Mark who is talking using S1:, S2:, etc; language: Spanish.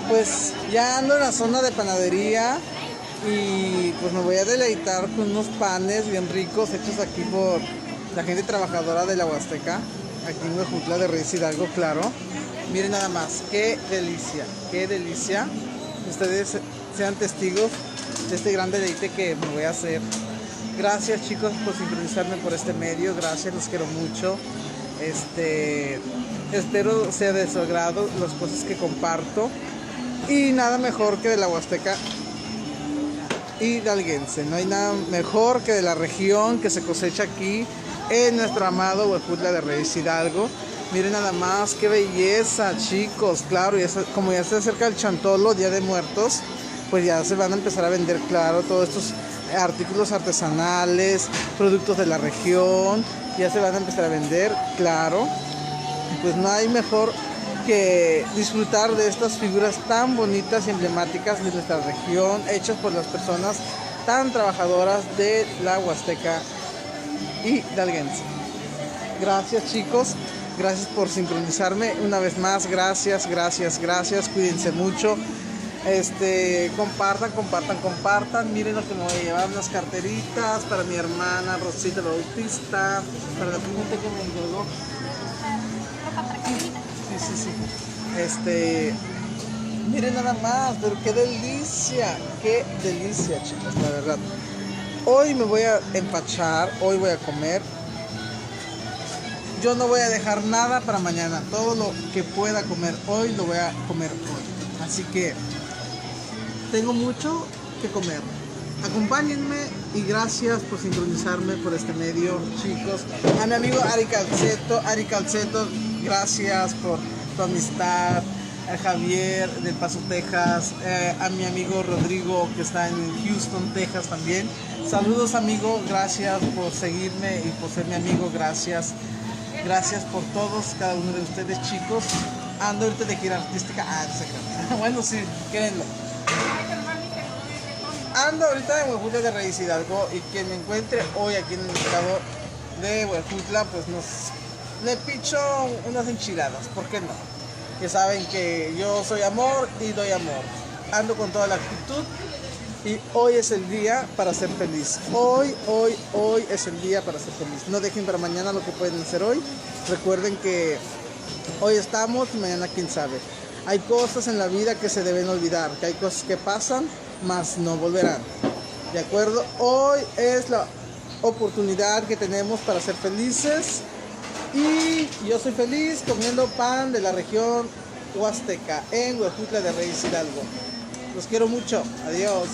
S1: Pues ya ando en la zona de panadería y pues me voy a deleitar con unos panes bien ricos hechos aquí por la gente trabajadora de la Huasteca, aquí en Huejutla de Reyes Hidalgo, claro. Miren nada más, qué delicia, qué delicia. Ustedes sean testigos de este gran deleite que me voy a hacer. Gracias chicos por sincronizarme por este medio, gracias, los quiero mucho. Espero sea de su agrado las cosas que comparto. Y nada mejor que de la Huasteca hidalguense. No hay nada mejor que de la región que se cosecha aquí en nuestro amado Huejutla de Reyes Hidalgo. Miren nada más, qué belleza, chicos. Claro, como ya se acerca el Chantolo, Día de Muertos, pues ya se van a empezar a vender, claro, todos estos artículos artesanales, productos de la región, ya se van a empezar a vender, claro. Pues no hay mejor que disfrutar de estas figuras tan bonitas y emblemáticas de nuestra región, hechas por las personas tan trabajadoras de la Huasteca hidalguense. Gracias chicos, gracias por sincronizarme una vez más, gracias, cuídense mucho. Compartan, miren lo que me voy a llevar, unas carteritas para mi hermana Rosita Bautista, para la gente que me encargó. Sí. Miren nada más, pero qué delicia, chicos, la verdad. Hoy me voy a empachar, hoy voy a comer. Yo no voy a dejar nada para mañana, todo lo que pueda comer hoy lo voy a comer hoy. Así que tengo mucho que comer. Acompáñenme y gracias por sincronizarme por este medio, chicos. A mi amigo Ari Calceto, gracias por tu amistad. A Javier del Paso, Texas. A mi amigo Rodrigo que está en Houston, Texas también. Saludos amigo, gracias por seguirme y por ser mi amigo, gracias. Gracias por todos, cada uno de ustedes, chicos. Ando ahorita de gira artística. Bueno, sí, quédenlo. Ando ahorita en Huejutla de Reyes Hidalgo y quien me encuentre hoy aquí en el mercado de Huejutla, pues le picho unas enchiladas, ¿por qué no? Que saben que yo soy amor y doy amor. Ando con toda la actitud y hoy es el día para ser feliz. Hoy es el día para ser feliz. No dejen para mañana lo que pueden hacer hoy. Recuerden que hoy estamos y mañana quién sabe. Hay cosas en la vida que se deben olvidar, que hay cosas que pasan, mas no volverán. ¿De acuerdo? Hoy es la oportunidad que tenemos para ser felices. Y yo soy feliz comiendo pan de la región Huasteca en Huejutla de Reyes Hidalgo. Los quiero mucho. Adiós.